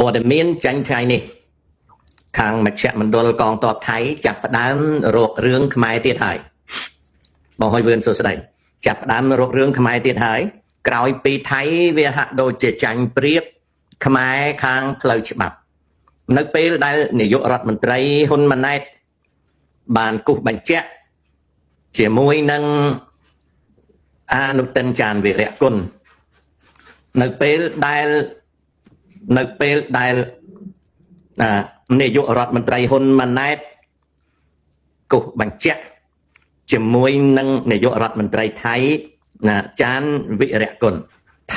ព័ត៌មានចាញ់ថ្ងៃនេះខាងមជ្ឈមណ្ឌលកងទ័ពថៃចាប់ផ្ដើមរករឿងខ្មែរទៀតហើយបងហើយវឿនសួស្ដីចាប់ផ្ដើមរករឿងខ្មែរទៀតហើយក្រោយពីថៃវាហាក់ដូចជាចាញ់ប្រៀបខ្មែរខាងផ្លូវច្បាប់នៅពេលដែលនាយករដ្ឋមន្ត្រីហ៊ុនម៉ាណែតបានគូសបញ្ជាក់ជាមួយនឹងអនុទិនចានវីរៈគុណនៅពេលដែលនាយករដ្ឋមន្ត្រីហ៊ុនម៉ាណែតគូសបញ្ជាក់ជាមួយនឹងនាយករដ្ឋមន្ត្រីថៃចានវីរៈគុណ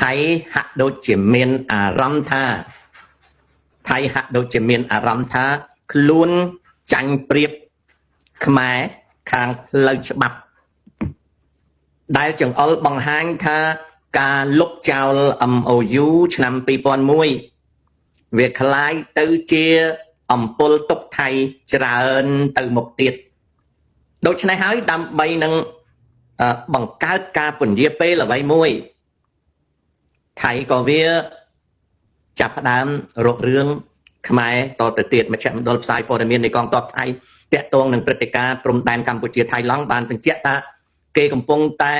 ថៃហាក់ដូចជាមានអារម្មណ៍ថាខ្លួនចាញ់ប្រៀបខ្មែរខាងផ្លូវច្បាប់ដែលចង្អុលបង្ហាញថាការលុបចោល MOU ឆ្នាំ2001វាคล้ายទៅជាអំពុលទុកថៃច្រើនទៅមុខទៀតដូច្នេះហើយដើម្បីនឹងបង្កើតការពន្យាពេលអ្វីមួយថៃក៏វាចាប់ផ្ដើមរករឿងខ្មែរតទៅទៀតមជ្ឈមណ្ឌលផ្សាយព័ត៌មាននៃកងទ័ពថៃតាក់ទងនឹងព្រឹត្តិការណ៍ព្រំដែនកម្ពុជាថៃឡង់បានបញ្ជាក់ថាគេកំពុងតែ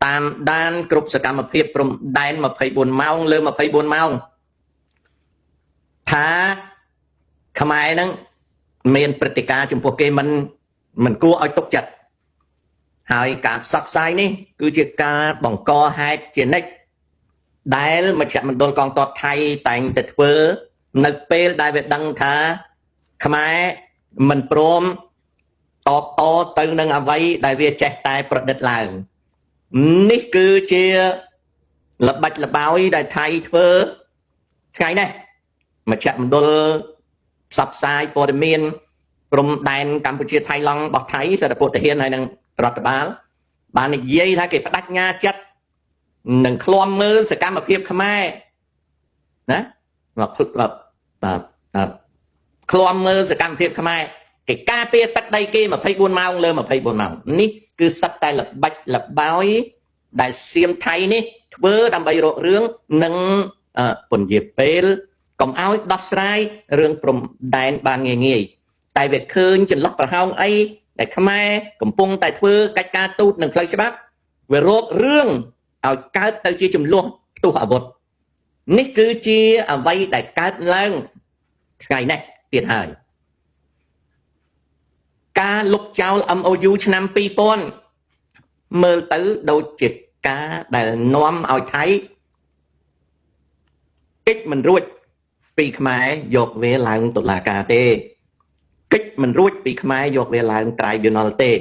តាមដានគ្រប់សកម្មភាពព្រំដែន24ម៉ោងលើ24ម៉ោងថាខ្មែរនឹងមានព្រឹត្តិការណ៍ចំពោះគេមិនគួរឲ្យទុកចិត្តហើយការផ្សព្វផ្សាយនេះគឺជាការបង្កហេតុជានិច្ចដែលមជ្ឈមណ្ឌលកងទ័ពថៃតែងតែធ្វើនៅពេលដែលវាដឹងថាខ្មែរមិនព្រមតបតទៅនឹងអ្វីដែលវាចេះតែប្រឌិតឡើងនេះគឺជាល្បិចល្បោយដែលថៃធ្វើថ្ងៃនេះមជ្ឈមណ្ឌលផ្សព្វផ្សាយព័ត៌មានព្រំដែនកម្ពុជាថៃឡង់របស់ថៃសារព័ត៌មានហើយនឹងរដ្ឋបាលបាននិយាយថាគេបដិញ្ញាចិត្តនឹងឃ្លាំមើលសកម្មភាពខ្មែរណាឃ្លាំមើលសកម្មភាពខ្មែរគេការពារទឹកដីគេ24ម៉ោងលើ24ម៉ោងនេះគឺសិតតែល្បិចល្បោយដែលសៀមថៃនេះធ្វើដើម្បីរករឿងនឹងពន្យាពេលកុំឲ្យដោះស្រាយរឿងព្រំដែនបានងាយតែវាឃើញចន្លោះប្រហោងអីដែលខ្មែរកំពុងតែធ្វើកិច្ចការទូតនឹងផ្លូវច្បាប់វារករឿងឲ្យកើតទៅជាចំនួនផ្ទុះអាវុធនេះគឺជាអ្វីដែលកើតឡើងថ្ងៃនេះទៀតហើយការលុបចោល MOU ឆ្នាំ2000មើលទៅដូចជាការដែលនាំឲ្យថៃកិច្ចមិនរួចពីខ្មែរយកវាឡើងតុលាការទេកិច្ចមិនរួចពីខ្មែរយកវាឡើង tribunal ទេ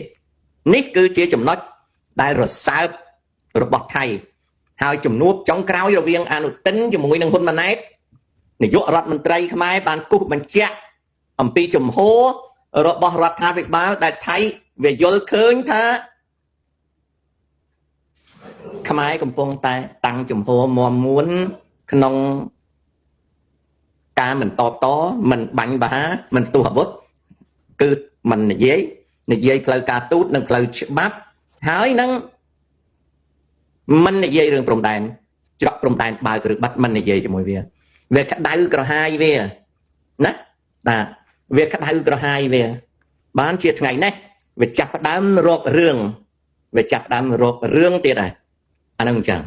នេះគឺជាចំណុចដែលរសើបរបស់ថៃហើយជំនួបចុងក្រោយរវាងអនុទិនជាមួយនឹងហ៊ុនម៉ាណែតនាយករដ្ឋមន្ត្រីខ្មែរបានគូសបញ្ជាក់អំពីជំហររបស់រដ្ឋាភិបាលដែលថៃវាយល់ឃើញថាខ្មែរកំពុងតែតាំងជំហរមាំមួនក្នុងការមិនតមិនបាញ់បហាមិនផ្ទុះអាវុធគឺមិននិយាយផ្លូវការទូតនិងផ្លូវច្បាប់ហើយនឹងមិននិយាយរឿងព្រំដែនច្រកព្រំដែនបើកឬបិទមិននិយាយជាមួយវាក្តៅក្រហាយវាណាបាទវាក្តៅក្រហាយវាបានជាថ្ងៃនេះវាចាប់ផ្ដើមរករឿងទៀតហើយអានឹងអញ្ចឹង